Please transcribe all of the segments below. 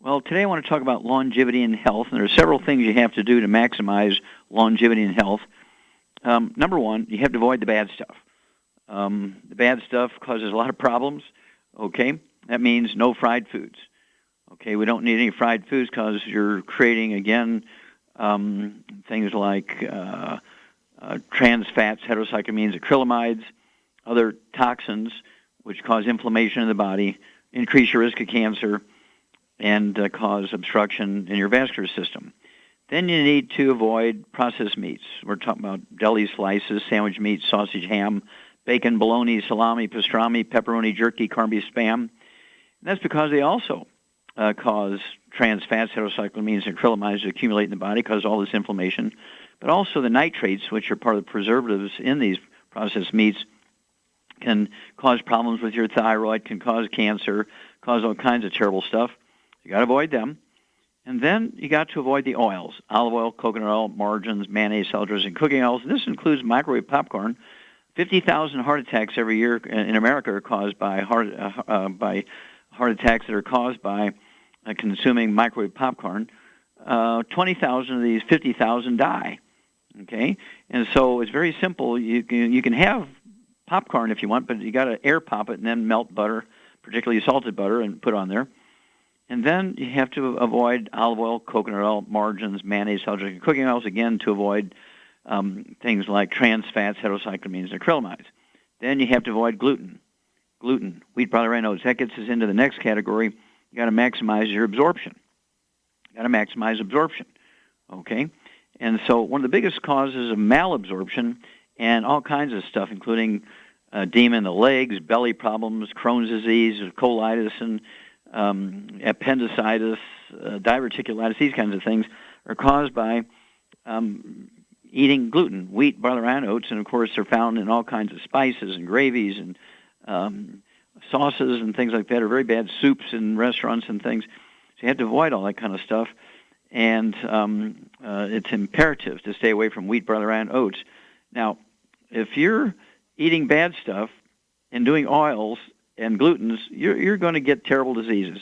Well, today I want to talk about longevity and health, and there are several things you have to do to maximize longevity and health. Number one, you have to avoid the bad stuff. The bad stuff causes a lot of problems, okay? That means no fried foods. Okay, we don't need any fried foods because you're creating, again, things like trans fats, heterocyclamines, acrylamides, other toxins which cause inflammation in the body, increase your risk of cancer, and cause obstruction in your vascular system. Then you need to avoid processed meats. We're talking about deli slices, sandwich meat, sausage, ham, bacon, bologna, salami, pastrami, pepperoni, jerky, corned beef, spam. And that's because they also cause trans fats, heterocyclamines, and acrylamides to accumulate in the body, cause all this inflammation. But also the nitrates, which are part of the preservatives in these processed meats, can cause problems with your thyroid, can cause cancer, cause all kinds of terrible stuff. You got to avoid them. And then you got to avoid the oils: olive oil, coconut oil, margarines, mayonnaise, salad dressing, cooking oils. This includes microwave popcorn. 50,000 heart attacks every year in America are caused by heart attacks that are caused by consuming microwave popcorn. 20,000 of these 50,000 die. Okay, and so it's very simple. You can have popcorn if you want, but you got to air pop it and then melt butter, particularly salted butter, and put on there. And then you have to avoid olive oil, coconut oil, margarines, mayonnaise, salad dressing, cooking oils, again, to avoid things like trans fats, heterocyclamines, and acrylamides. Then you have to avoid gluten, wheat, barley, rye, oats. That gets us into the next category. You got to maximize your absorption. You got to maximize absorption, okay? And so one of the biggest causes of malabsorption and all kinds of stuff, including edema in the legs, belly problems, Crohn's disease, colitis, and appendicitis, diverticulitis, these kinds of things are caused by eating gluten, wheat, barley, rye, oats, and of course they're found in all kinds of spices and gravies and sauces and things like that, or very bad soups in restaurants and things. So you have to avoid all that kind of stuff, and it's imperative to stay away from wheat, barley, rye, and oats. Now, if you're eating bad stuff and doing oils and glutens, you're going to get terrible diseases.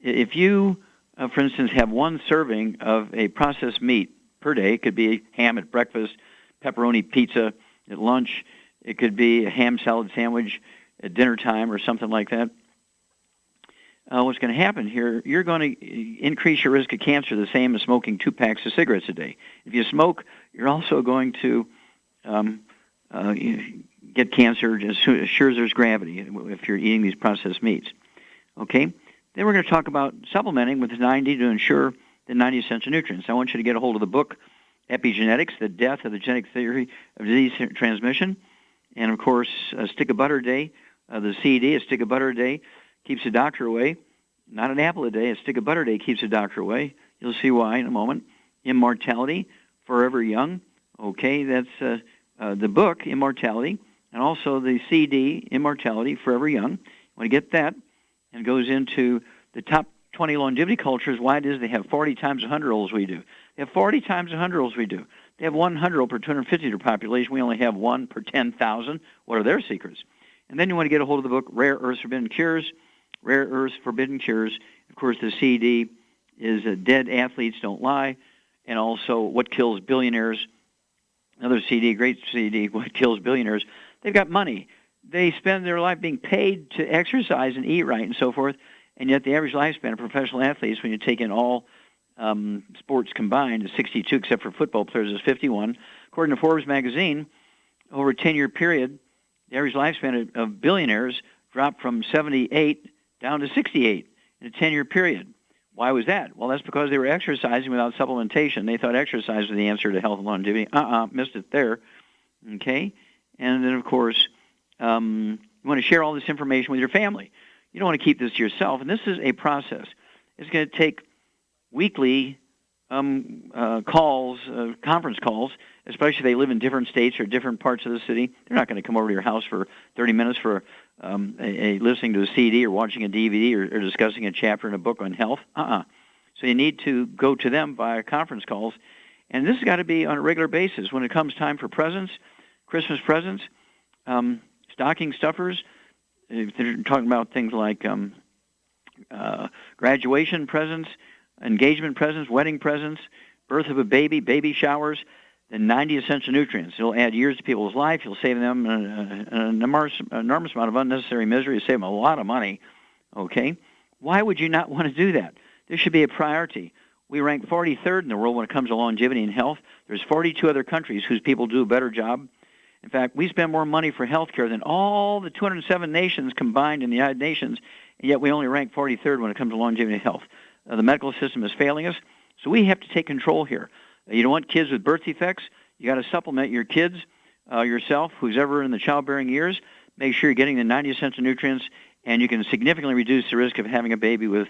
If you, for instance, have one serving of a processed meat per day, it could be ham at breakfast, pepperoni pizza at lunch, it could be a ham salad sandwich at dinner time or something like that. What's going to happen here, you're going to increase your risk of cancer the same as smoking 2 packs of cigarettes a day. If you smoke, you're also going to get cancer as sure as there's gravity if you're eating these processed meats. Okay? Then we're going to talk about supplementing with 90 to ensure the 90 essential nutrients. I want you to get a hold of the book, Epigenetics, The Death of the Genetic Theory of Disease Transmission. And, of course, a stick of butter a day, the CD, a stick of butter a day, keeps the doctor away. Not an apple a day, a stick of butter a day keeps the doctor away. You'll see why in a moment. Immortality, Forever Young. Okay, that's the book, Immortality, and also the CD, Immortality, Forever Young. Want to get that, and goes into the top 20 longevity cultures, why it is they have 40 times 100-year-olds we do. They have 40 times 100-year-olds we do. They have 100-year-old per 250 of their population. We only have 1 per 10,000. What are their secrets? And then you want to get a hold of the book, Rare Earths Forbidden Cures. Rare Earths Forbidden Cures. Of course, the CD is Dead Athletes Don't Lie, and also What Kills Billionaires. Another CD, great CD, What Kills Billionaires. They've got money. They spend their life being paid to exercise and eat right and so forth, and yet the average lifespan of professional athletes, when you take in all sports combined, is 62, except for football players, is 51. According to Forbes magazine, over a 10-year period, the average lifespan of billionaires dropped from 78 down to 68 in a 10-year period. Why was that? Well, that's because they were exercising without supplementation. They thought exercise was the answer to health and longevity. Missed it there. Okay? And then, of course, you want to share all this information with your family. You don't want to keep this to yourself. And this is a process. It's going to take weekly calls, conference calls, especially if they live in different states or different parts of the city. They're not going to come over to your house for 30 minutes for listening to a CD or watching a DVD or discussing a chapter in a book on health. So you need to go to them via conference calls. And this has got to be on a regular basis. When it comes time for presents, Christmas presents, stocking stuffers, if they're talking about things like graduation presents, engagement presents, wedding presents, birth of a baby, baby showers, then 90 essential nutrients. It'll add years to people's life. You'll save them an enormous amount of unnecessary misery. You'll save them a lot of money. Okay? Why would you not want to do that? This should be a priority. We rank 43rd in the world when it comes to longevity and health. There's 42 other countries whose people do a better job. In fact, we spend more money for health care than all the 207 nations combined in the United Nations, and yet we only rank 43rd when it comes to longevity and health. The medical system is failing us, so we have to take control here. You don't want kids with birth defects. You got to supplement your kids, yourself, who's ever in the childbearing years. Make sure you're getting the 90 essential nutrients, and you can significantly reduce the risk of having a baby with